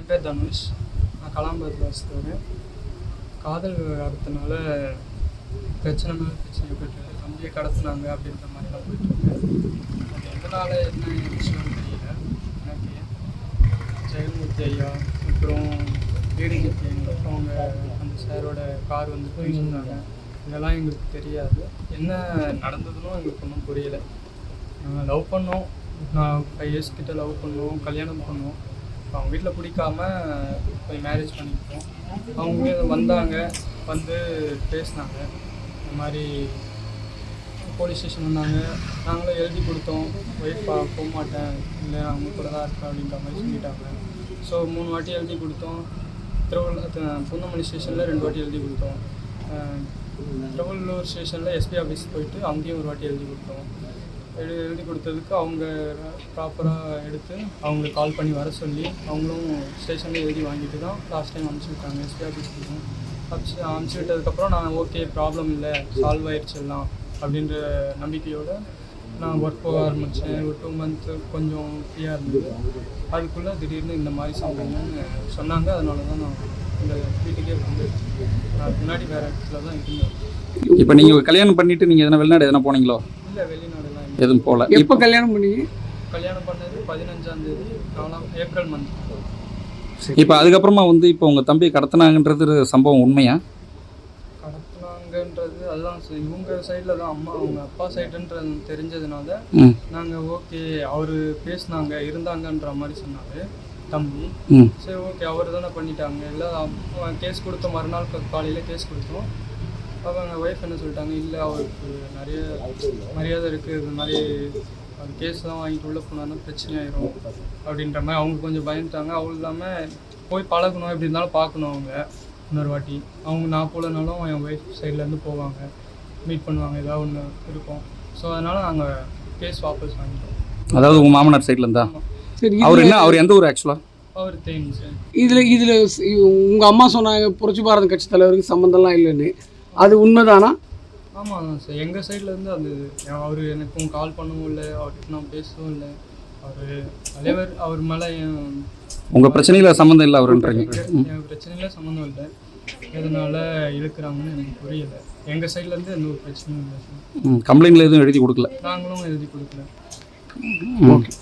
என் பேர் தனுஷ். நான் கலாம்பரத்தில் வசித்தவர். காதல் விவகாரத்தினால பிரச்சனை மேலே பிரச்சனை போயிட்டுருக்கு. தம்பியை கடத்துனாங்க அப்படின்ற மாதிரிலாம் போயிட்டுருக்கு. அது எதனால் என்ன விஷயம்னு தெரியல எனக்கு. ஜெயமூர்த்தி ஐயா அப்புறம் ஏடிஜிபி அவங்க அந்த சாரோட கார் வந்து போயிருந்தாங்க. இதெல்லாம் எங்களுக்கு தெரியாது. என்ன நடந்ததுன்னு எங்களுக்கு ஒன்றும் புரியலை. நாங்கள் லவ் பண்ணோம். நான் 5 years கிட்ட லவ் பண்ணோம், கல்யாணம் பண்ணோம். அவங்க வீட்டில் பிடிக்காம போய் மேரேஜ் பண்ணிக்கிட்டோம். அவங்க வந்தாங்க, வந்து பேசினாங்க. இந்த மாதிரி போலீஸ் ஸ்டேஷன் வந்தாங்க. நாங்களும் எழுதி கொடுத்தோம். ஒய்ஃப் போக மாட்டேன், இல்லை அவங்க கூட தான் இருக்கேன் அப்படின்ற மாதிரி சொல்லிட்டாங்க. ஸோ 3 வாட்டி எழுதி கொடுத்தோம். பூந்தமல்லி ஸ்டேஷனில் 2 வாட்டி எழுதி கொடுத்தோம். திருவள்ளூர் ஸ்டேஷனில் எஸ்பி ஆஃபீஸ் போயிட்டு அங்கேயும் 1 வாட்டி எழுதி கொடுத்தோம். எழுதி கொடுத்ததுக்கு அவங்க ப்ராப்பராக எடுத்து அவங்களுக்கு கால் பண்ணி வர சொல்லி அவங்களும் ஸ்டேஷனில் எழுதி வாங்கிட்டு தான் லாஸ்ட் டைம் அனுப்பிச்சி விட்டாங்க. எஸ்பி ஆஃபீஸ்க்கு அனுப்பிச்சி விட்டதுக்கப்புறம் நான் ஓகே ப்ராப்ளம் இல்லை, சால்வ் ஆயிடுச்சிடலாம் அப்படின்ற நம்பிக்கையோடு நான் ஒர்க் போக ஆரம்பித்தேன். ஒரு 2 month கொஞ்சம் ஃப்ரீயாக இருந்தது. அதுக்குள்ளே திடீர்னு இந்த மாதிரி சம்பவம்னு சொன்னாங்க. அதனால தான் நான் இந்த வீட்டுக்கே வந்து நான் முன்னாடி வேறு இடத்துல தான் இருந்தேன். இப்போ நீங்கள் கல்யாணம் பண்ணிவிட்டு நீங்கள் எதனா வெளிநாடு எதனா போனீங்களோ? இல்லை, வெளிநாடுலாம் எதுவும் போகல. எப்போ கல்யாணம் பண்ணீங்க? கல்யாணம் பண்ணது 15ஆம் தேதி 4 ஏப்ரல் மந்த். இப்போ அதுக்கப்புறமா வந்து இப்போ உங்கள் தம்பியை கடத்தினாங்கன்றது சம்பவம் உண்மையா? கடத்தினாங்கன்றது அதுதான் இவங்க சைடில் தான் அவங்க அப்பா சைடுன்றது தெரிஞ்சதுனால நாங்கள் ஓகே அவர் பேசினாங்க இருந்தாங்கன்ற மாதிரி சொன்னார் தம்பி. சரி ஓகே அவர் தானே பண்ணிட்டாங்க. இல்லை கேஸ் கொடுத்தோம், மறுநாள் காலையில் கேஸ் கொடுத்தோம். அவங்க ஒய்ஃப் என்ன சொல்லிட்டாங்க, இல்லை அவருக்கு நிறைய மரியாதை இருக்குது, இது மாதிரி அது கேஸ்லாம் வாங்கிட்டு உள்ளே போனாலும் பிரச்சனை ஆயிரும் அப்படின்ற மாதிரி அவங்க கொஞ்சம் பயந்துட்டாங்க. அவங்களும் இல்லாமல் போய் பழகணும், எப்படி இருந்தாலும் பார்க்கணும் அவங்க இன்னொரு வாட்டி. அவங்க நான் போலனாலும் என் ஒய்ஃப் சைட்லேருந்து போவாங்க, மீட் பண்ணுவாங்க, ஏதாவது ஒன்று இருக்கும். ஸோ அதனால் நாங்கள் கேஸ் வாபஸ் வாங்கிட்டோம். அதாவது உங்கள் மாமனார் சைட்லேருந்தா? சரி, அவர் எந்த ஊர் ஆக்சுவலாக? அவர் தேனி சார். இதில் உங்கள் அம்மா சொன்னாங்க புரட்சி பாரத கட்சி தலைவருக்கு சம்மந்தம்லாம் இல்லைன்னு, அது உண்மைதானா? ஆமாம் சார், எங்கள் சைட்லேருந்து அது அவர் எனக்கும் கால் பண்ணவும் இல்லை, அவர்கிட்ட நான் பேசவும் இல்லை. அவர் தலைவர், அவர் மேலே உங்கள் பிரச்சனையில் சம்மந்தம் இல்லை அவருன்றீங்க? என் பிரச்சனையில் சம்மந்தம் இல்லை. எதனால் இழுக்கிறாங்கன்னு எனக்கு புரியலை. எங்கள் சைட்லேருந்து எந்த ஒரு பிரச்சனையும் இல்லை சார். கம்ப்ளைண்ட்டில் எதுவும் எழுதி கொடுக்கல? நாங்களும் எழுதி கொடுக்கல. ஓகே.